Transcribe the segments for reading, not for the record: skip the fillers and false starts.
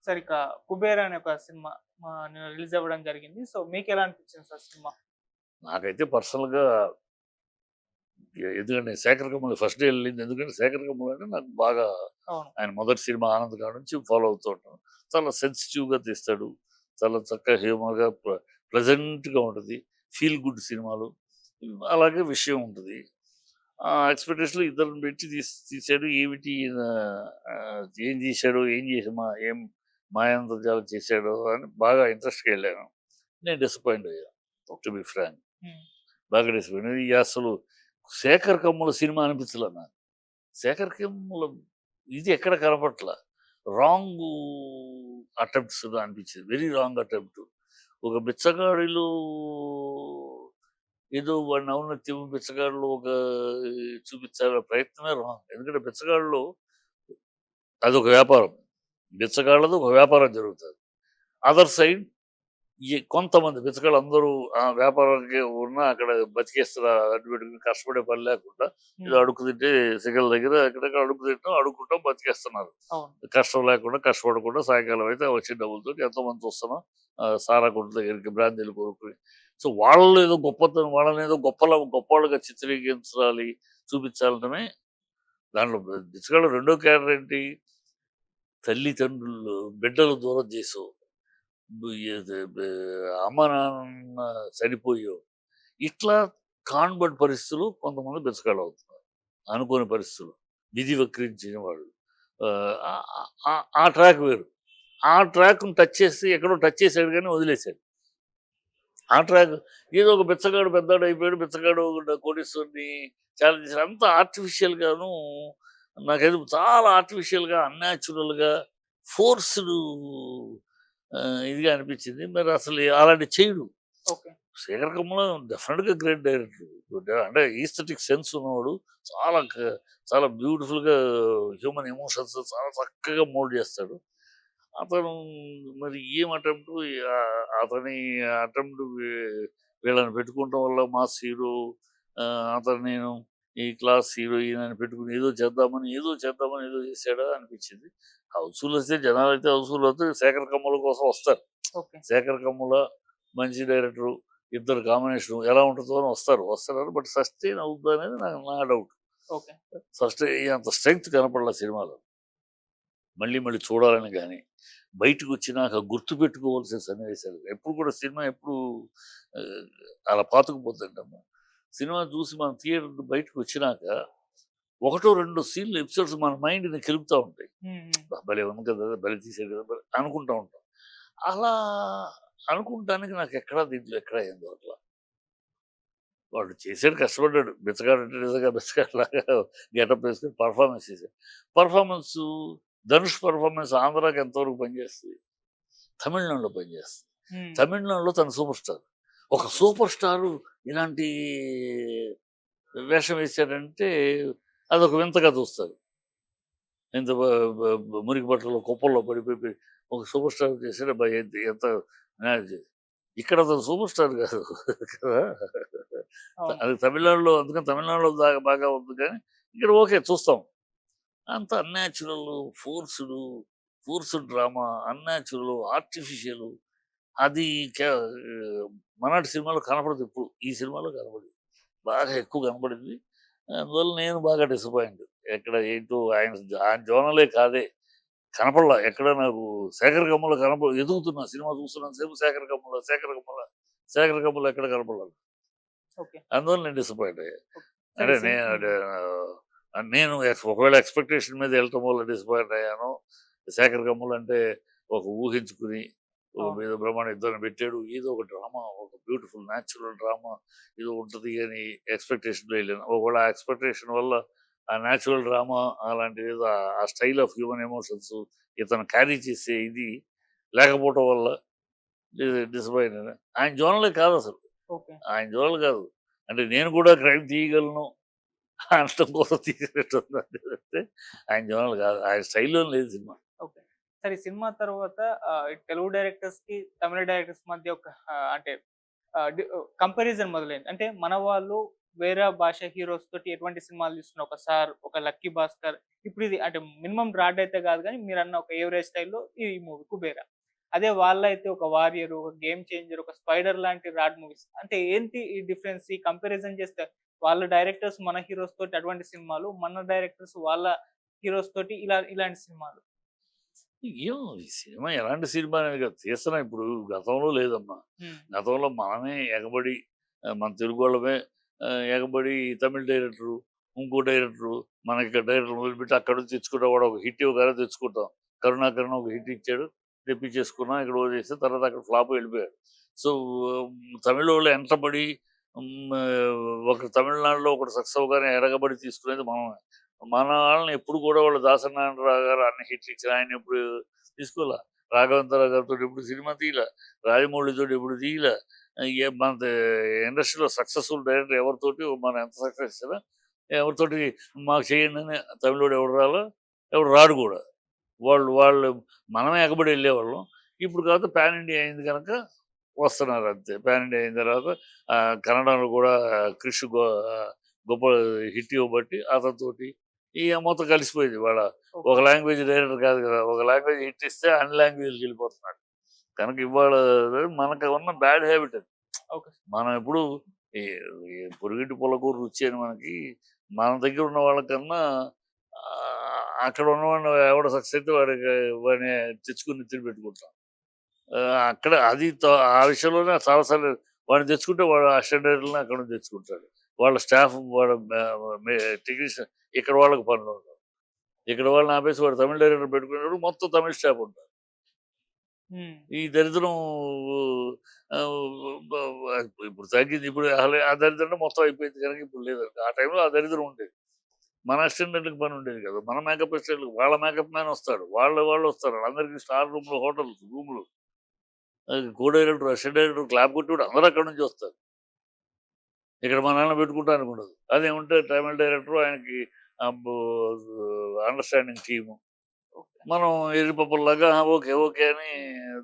Sir ఇక 'కుబేర' అనే ఒక సినిమా నిన్న రిలీజ్ అవ్వడం జరిగింది. సో మీకెలా అనిపించింది సార్ సినిమా? నాకైతే పర్సనల్‌గా ఎందుకంటే 'శేఖర్ కమ్ముల' ఫస్ట్ డే ఎళ్ళింది. ఎందుకంటే 'శేఖర్ కమ్ముల' అంటే నాకు బాగా అవును. ఆయన మొదటి సినిమా 'ఆనంద్' కాడ నుంచి ఫాలో అవుతూ ఉంటాను. చాలా సెన్సిటివ్‌గా తీస్తాడు. చాలా చక్కగా హ్యూమర్‌గా ప్లెజెంట్‌గా ఉంటది. ఫీల్ గుడ్ సినిమాలు. అలాగే విషయం ఉంటది. ఎక్స్‌పెక్టేషన్‌లో ఇద్దరిని పెట్టి తీసాడు. ఏమిటి ఈయన ఏం తీశాడు? ఏం మాయాంతర్జాలం చేశాడో అని బాగా ఇంట్రెస్ట్‌గా ఎళ్ళాను. నేను డిసప్పాయింట్ అయ్యాను. To be frank. హ్మ్. బాగా డిసప్పాయింట్. ఇది అసలు 'శేఖర్ కమ్ముల' సినిమా అనిపించలా నాకు. 'శేఖర్ కమ్ముల' ఇది ఎక్కడ కనపట్ల. రాంగు అటెంప్ట్స్ అనిపించింది. Very wrong attempt. ఒక బిచ్చగాడిలో ఏదో వాడిని ఔన్నత్యం బిచ్చగాడిలో ఒక చూపించాలనే ప్రయత్నమే రాంగ్. ఎందుకంటే బిచ్చగాడిలో అదొక వ్యాపారం. బిచ్చగాళ్ళది ఒక వ్యాపారం జరుగుతది. అదర్ సైడ్ కొంతమంది బిచ్చగాళ్ళందరూ ఆ వ్యాపారానికి ఉన్నా అక్కడ బతికేస్తున్నారు. అడ్డు పెట్టుకుని కష్టపడే పని లేకుండా ఏదో హ్మ్. అడుక్కు తింటే సిగల దగ్గర ఎక్కడెక్కడ అడుక్కు తింటాం, అడుక్కుంటాం బతికేస్తున్నారు. అవును. కష్టం లేకుండా, కష్టపడకుండా సాయంకాలం అయితే వచ్చిన డబ్బులతోటి ఎంతోమంది చూస్తున్నాం. సారా కొట్టు దగ్గరికి బ్రాందీలు కొనుక్కొని. సో వాళ్ళలో ఏదో గొప్పతనం వాళ్ళని ఏదో గొప్పోళ్ళుగా చిత్రీకరించాలి, చూపించాలనటమే దాంట్లో బిచ్చగాళ్ళు రెండో క్యారెక్టర్ ఏంటి? తల్లిదండ్రులు బిడ్డలు దూరం చేసావు. అమ్మ నాన్న చనిపోయావు. ఇట్లా కాన్బర్డ్ పరిస్థితులు కొంతమంది బిచ్చగాళ్ళు అవుతున్నారు. అనుకోని పరిస్థితులు. విధి వక్రించిన వాళ్ళు. ఆ ట్రాక్ వేరు. ఆ ట్రాక్‌ని టచ్ చేసి ఎక్కడో టచ్ చేసాడు గానీ వదిలేసాడు. ఆ ట్రాక్ ఏదో ఒక బిచ్చగాడు పెద్దోడయిపోయాడు. బిచ్చగాడు కోటీశ్వరుడిని ఛాలెంజ్ చేసాడు. అంతా ఆర్టిఫిషియల్‌గాను నాకైతే చాలా ఆర్టిఫిషియల్‌గా, అన్‌న్యాచురల్‌గా, ఫోర్స్‌డ్ ఇదిగా అనిపించింది. మరి అసలు అలాంటివి చేయడు. ఓకే. శేఖర్ కమ్ముల డెఫినిట్‌గా గ్రేట్ డైరెక్టర్. అంటే ఈస్థెటిక్ సెన్స్ ఉన్నవాడు. చాలా చాలా బ్యూటిఫుల్‌గా హ్యూమన్ ఎమోషన్స్ చాలా చక్కగా మోల్డ్ చేస్తాడు. అతను మరి ఏం అటెంప్ట్ అతని అటెంప్ట్ వీళ్ళని పెట్టుకోవటం వల్ల మాస్ హీరో అతను నేను ఈ క్లాస్ హీరోయిన్ అని పెట్టుకుని ఏదో చేసాడా అనిపించింది. హౌస్‌ఫుల్ వస్తే జనాలైతే హౌస్‌ఫుల్ వస్తే శేఖర్ కమ్ముల కోసం వస్తారు. ఓకే. శేఖర్ కమ్ముల మంచి డైరెక్టరు. ఇద్దరు కాంబినేషన్ ఎలా ఉంటుందో అని వస్తున్నారు. బట్ సస్టైన్ అవుద్దా అనేది నా డౌట్. ఓకే. అంత స్ట్రెంగ్త్ కనపడలా సినిమాలో. మళ్ళీ మళ్ళీ చూడాలని గాని, బయటకొచ్చినాక గుర్తుపెట్టుకోవాల్సిన సన్నివేశాలు. ఎప్పుడు కూడా సినిమా ఎప్పుడు ఆహ్, అలా పాతుకుపోతుందమ్మా. సినిమా చూసి మనం థియేటర్ బయటకొచ్చినాక ఒకటో, రెండో సీన్‌లు ఎపిసోడ్స్ మన మైండ్‌ని కెలుకుతా ఉంటాయి. హ్మ్. హ్మ్. భలే ఉంది కదా! భలే తీశాడు కదా! అనుకుంటా ఉంటాం. అలా అనుకుంటానికి నాకెక్కడా దీంట్లో ఎక్కడా ఏం దొరకలా. వాడు చేసాడు కష్టపడ్డాడు. బిచ్చగాడంటే నిజంగా బిచ్చగాడిలాగా గెటప్ వేసుకొని పెర్ఫార్మన్స్ చేశాడు. పెర్ఫార్మన్సు పెర్ఫార్మన్స్ ఆంధ్రాకి ఎంతవరకు పనిచేస్తది? తమిళనాడులో పనిచేస్తది. హ్మ్. తమిళనాడులో తను సూపర్ స్టార్. ఒక సూపర్ స్టారు ఇలాంటి వేషం వేశాడంటే అదొక వింతగా చూస్తారు. ఇంత బ బ బ మురికి బట్టలు కుప్పల్లో పడిపోయి ఒక సూపర్ స్టార్ చేసాడు. అబ్బా! ఎంత ఇక్కడ అతను సూపర్ స్టార్ కాదు కదా! అవును. అది తమిళనాడులో అందుకని తమిళనాడులో బాగా ఉంది కానీ ఇక్కడ ఓకే చూస్తాం. అంత అన్‌న్యాచురల్, ఫోర్స్‌డు, ఫోర్స్‌డ్ డ్రామా, అన్‌న్యాచురల్, ఆర్టిఫిషియల్ అది మరాఠీ సినిమాలో కనపడదు ఎప్పుడు. ఈ సినిమాలో కనపడింది. బాగా ఎక్కువ కనపడింది. అందువల్ల నేను బాగా డిసప్పాయింట్. ఎక్కడ ఏంటో ఆయన జోనలే కాదే. కనపడలా. ఎక్కడ నాకు 'శేఖర్ కమ్ముల' ఎదుగుతున్నా సినిమా చూస్తున్నంత సేపు 'శేఖర్ కమ్ముల' ఎక్కడ కనపడలా. ఓకే. అందువల్ల నేను డిసప్పాయింట్ అయ్యా. ఓకే. సరే అంటే హ్మ్. నేను ఒకవేళ ఎక్స్‌పెక్టేషన్ మీద ఎళ్ళటం వల్ల డిసప్పాయింట్ అయ్యానో, 'శేఖర్ కమ్ముల' అంటే ఒక ఊహించుకుని అవును. ఏదో బ్రహ్మాండం ఇద్దరిని పెట్టాడు. ఏదో ఒక డ్రామా, ఒక బ్యూటిఫుల్ న్యాచురల్ డ్రామా ఏదో ఉంటది అని ఎక్స్‌పెక్టేషన్‌లో ఎళ్ళాను. ఒకవేళ ఆ ఎక్స్‌పెక్టేషన్ వల్ల ఆ న్యాచురల్ డ్రామా అలాంటిది ఏదో ఆ స్టైల్ ఆఫ్ హ్యూమన్ ఎమోషన్స్ ఇతను క్యారీ చేసే ఇది లేకపోవటం వల్ల డిసప్పాయింట్ అయ్యాను. ఆయన జోనలే కాదసలు. ఓకే. ఆయన జోనల్ కాదు. అంటే నేను కూడా క్రైమ్ తీయగలను అనటం కోసం తీసినట్టుంది అంతే. ఆయన జోనల్ కాదు. ఆయన స్టైల్‌లోనే లేదు సినిమా. ఓకే. సరే ఈ సినిమా తర్వాత తెలుగు డైరెక్టర్స్‌కి, తమిళ డైరెక్టర్స్ మధ్య ఒక అంటే కంపారిజన్ మొదలైంది. అంటే మన వాళ్ళు వేరే భాష హీరోస్ తోటి ఎటువంటి సినిమాలు తీస్తున్న ఒక 'సార్', ఒక 'లక్కీ భాస్కర్' ఇప్పుడు ఇది అంటే మినిమమ్ బ్రాడ్ అయితే కాదు గానీ మీరన్న ఒక 'ఎవరేజ్' స్టైల్‌లో ఈ మూవీ 'కుబేరా'. అదే వాళ్ళైతే ఒక 'వారియర్', ఒక 'గేమ్ చేంజర్', ఒక 'స్పైడర్' లాంటి రాడ్ మూవీస్. అంటే ఏంటి ఈ డిఫరెన్స్? ఈ కంపారిజన్ చేస్తే వాళ్ళ డైరెక్టర్స్ మన హీరోస్ తోటి అటువంటి సినిమాలు, మన డైరెక్టర్స్ వాళ్ళ హీరోస్ తోటి ఇలాంటి సినిమాలు. ఏమో ఈ సినిమా ఎలాంటి సినిమా అనేది కాదు. తీస్తున్నాం ఇప్పుడు, గతంలో లేదమ్మా. హ్మ్. గతంలో మనమే ఎగబడి మన తెలుగు వాళ్ళమే ఎగబడి తమిళ్ డైరెక్టరు, ఇంకో డైరెక్టరు, మనకి ఇక్కడ డైరెక్టర్ మొదలుపెట్టి అక్కడ నుంచి తెచ్చుకుంటాం. వాడు ఒక హిట్ ఇవ్వగానే తెచ్చుకుంటాం. కరుణాకరన్ ఒక హిట్ ఇచ్చాడు, తెప్పించేసుకున్నాం, ఇక్కడ చేస్తే తర్వాత అక్కడ ఫ్లాప్ వెళ్ళిపోయాడు. సో తమిళ వాళ్ళు ఎంటబడి ఒకరు తమిళనాడులో ఒకటి సక్సెస్ అవగానే ఎరగబడి తీసుకునేది మనమే. మన వాళ్ళని ఎప్పుడు కూడా వాళ్ళు దాసనారాయణరావు గారు అన్ని హిట్లు ఇచ్చిన ఆయన ఎప్పుడు తీసుకోలే. రాఘవేంద్రరావు గారితో ఎప్పుడు సినిమా తీయలే, రాజమౌళితో ఎప్పుడు తీయలే. మన ఇండస్ట్రీలో సక్సెస్ఫుల్ డైరెక్టర్ ఎవరితోటి మనం ఎంత సక్సెస్ ఇచ్చినా ఎవరితోటి మాకు చేయండి అని తమిళోడు ఎవడు రాలో, ఎవడు రాడు కూడా. వాళ్ళు వాళ్ళు మనమే ఎగబడి వెళ్ళేవాళ్ళం. ఇప్పుడు కాదు పాన్ ఇండియా అయింది కనుక వస్తున్నారు అంతే. పాన్ ఇండియా అయిన తర్వాత కన్నడలో కూడా క్రిష్ గొప్ప హిట్ ఇవ్వబట్టి అతనితోటి ఇక మొత్తం కలిసిపోయింది. వాళ్ళ ఒక లాంగ్వేజ్ డైరెక్టర్ కాదు కదా, ఒక లాంగ్వేజ్ హిట్ ఇస్తే అన్ని లాంగ్వేజ్కి వెళ్ళిపోతున్నాడు కనుక ఇవాళ మనకు ఉన్న బ్యాడ్ హ్యాబిట్ అది. ఓకే. మనం ఎప్పుడు ఈ ఈ పొరుగింటి పొలకూరు రుచి అని మనకి మన దగ్గర ఉన్న వాళ్ళకన్నా అక్కడ ఉన్నవాడిని ఎవడ సక్సెస్ అయితే వాడిని తెచ్చుకుని తిరిగి పెట్టుకుంటాం. అక్కడ అది ఆ విషయంలోనే చాలాసార్లు వాడిని తెచ్చుకుంటే వాడు అసిస్టెంట్ డైరెక్టర్ని అక్కడ నుంచి తెచ్చుకుంటాడు. వాళ్ళ స్టాఫ్ వాళ్ళ టెక్నీషియన్ ఇక్కడ వాళ్ళకి పనులు ఉండవు. ఇక్కడ వాళ్ళని ఆపేసి వాడు తమిళ డైరెక్టర్ పెట్టుకునేవాడు మొత్తం తమిళ స్టాఫ్ ఉంటారు. ఈ దరిద్రం ఇప్పుడు తగ్గింది. ఇప్పుడు ఆ దరిద్రం మొత్తం అయిపోయింది కనుక ఇప్పుడు లేదు. ఆ టైంలో ఆ దరిద్రం ఉండేది. మన అసిస్టెంట్కి పని ఉండేది కదా. మన మేకప్ అసిస్టెంట్కి వాళ్ళ మేకప్ మ్యాన్ వస్తాడు, వాళ్ళు వస్తారు. అందరికీ స్టార్ రూమ్లు, హోటల్స్, రూములు, co director, assistant director, clap కొట్టి అందరూ అక్కడ నుంచి వస్తారు. ఇక్కడ మా నాన్న పెట్టుకుంటా అనుకుండదు. అదేముంటే తమిళ డైరెక్టర్ ఆయనకి అండర్స్టాండింగ్ టీము. మనం ఎరిపప్పుల్లాగా ఓకే ఓకే అని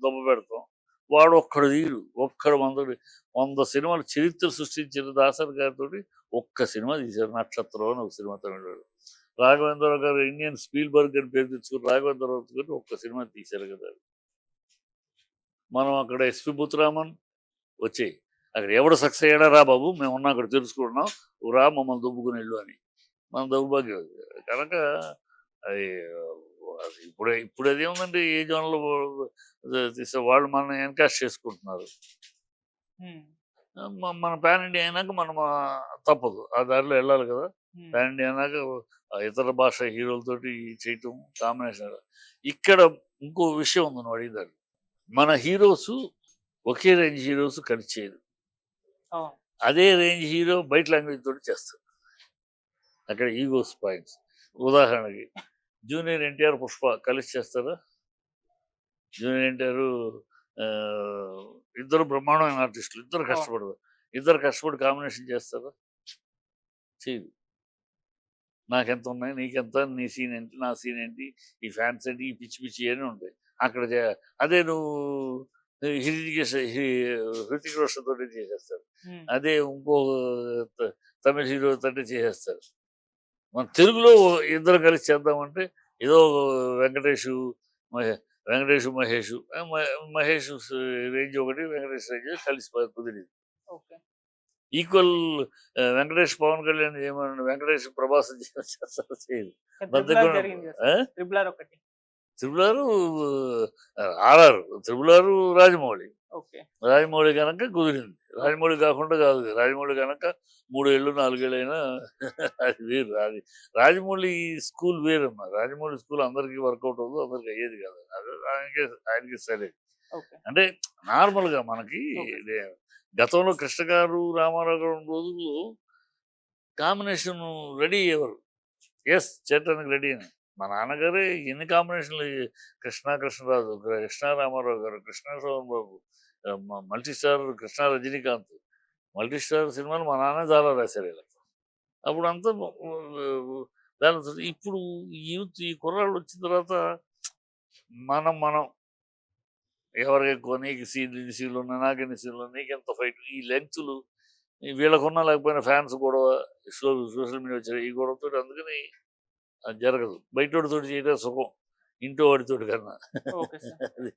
దొబ్బ పెడతాం. వాడు ఒక్కడు తీరు, ఒక్కడు 100 సినిమాలు చరిత్ర సృష్టించిన దాసరి గారితో ఒక్క సినిమా తీశారు, 'నక్షత్రం' అని ఒక సినిమా తమిళనాడు. రాఘవేంద్రరావు గారు ఇండియన్ స్పీల్బర్గ్ అని పేరు తెచ్చుకుని రాఘవేంద్రరావు గారు ఒక్క సినిమా తీశారు కదా. మనం అక్కడ ఎస్పి బుత్రామన్ వచ్చాయి, అక్కడ ఎవడు సక్సెస్ అయ్యాడా రా బాబు, మేము ఉన్నాం అక్కడ తెలుసుకుంటున్నాం, రా మమ్మల్ని దుబ్బుకుని వెళ్ళు అని. మన దౌర్భాగ్యం కనుక అది ఇప్పుడు అదేముందండి, ఏ జోన్లో తీసే వాళ్ళు మనం ఎన్కాస్ట్ చేసుకుంటున్నారు. మన పాన్ ఇండియా అయినాక మనం తప్పదు, ఆ దారిలో వెళ్ళాలి కదా. పాన్ ఇండియా అయినాక ఇతర భాష హీరోలతోటి చేయటం కాంబినేషన్. ఇక్కడ ఇంకో విషయం ఉంది నువ్వు అడిగిదారు. మన హీరోస్ ఒకే రేంజ్ హీరోస్ కలిసి చేయరు. అదే రేంజ్ హీరో బయట లాంగ్వేజ్ తోటి చేస్తారు. అక్కడ ఈగోస్ పాయింట్స్. ఉదాహరణకి జూనియర్ ఎన్టీఆర్, పుష్ప కలిసి చేస్తారా? జూనియర్ ఎన్టీఆర్ ఇద్దరు బ్రహ్మాండమైన ఆర్టిస్టులు, ఇద్దరు కష్టపడరు. ఇద్దరు కష్టపడి కాంబినేషన్ చేస్తారా? చేయదు. నాకెంత ఉన్నాయి, నీకెంత, నీ సీన్ ఏంటి, నా సీన్ ఏంటి, ఈ ఫ్యాన్స్ ఏంటి, ఈ పిచ్చి పిచ్చి అని ఉంటాయి అక్కడ. అదే నువ్వు హృతిక్ రోషన్ తోటి చేసేస్తారు, అదే ఇంకో తమిళ హీరో తోటి చేసేస్తారు. మన తెలుగులో ఇద్దరు కలిసి చేద్దామంటే ఏదో వెంకటేష్ మహేష్ రేంజ్ ఒకటి, వెంకటేష్ రేంజ్ కలిసి కుదిరింది. ఈక్వల్ వెంకటేష్ పవన్ కళ్యాణ్ ఏమన్నా వెంకటేష్ ప్రభాస్ చేస్తారు, చేయదు. త్రిబుల్ ఆర్ రాజమౌళి కనుక కుదిరింది. రాజమౌళి కాకుండా కాదు, రాజమౌళి కనుక 3 ఏళ్ళు 4 ఏళ్ళు అయినా అది వేరు. అది రాజమౌళి స్కూల్ వేరమ్మా. రాజమౌళి స్కూల్ అందరికీ వర్కౌట్ అవ్వదు, అందరికి అయ్యేది కాదు. ఆయనకి సరే. అంటే నార్మల్గా మనకి గతంలో కృష్ణ గారు, రామారావు గారు రోజుల్లో కాంబినేషన్ రెడీ అయ్యేవారు. ఎస్, చేయటానికి రెడీ అని. మా నాన్నగారే ఎన్ని కాంబినేషన్లు, Krishnaraju, Krishna Ramarao garu, Krishna Soman Babu, multi star Krishna Rajinikanth, multi star సినిమాలు మా నాన్న చాలా రాశారు ఇలా. అప్పుడు అంతా బ్యాలెన్స్. ఇప్పుడు యూత్, ఈ కుర్రాళ్ళు వచ్చిన తర్వాత మనం ఎవరికి ఎక్కువ, నీకు సీన్లు ఉన్నాయి, నాకు ఎన్ని సీన్లు, నీకెంత ఫైట్, ఈ లెంగ్త్లు, వీళ్ళకున్నా లేకపోయినా ఫ్యాన్స్ గొడవ, సోషల్ మీడియా వచ్చారు, ఈ గొడవతో అందుకని అది జరగదు. బయటోడితోటి చేయడం సుఖం ఇంట్లో వాడితోటి కన్నా. Okay sir. అది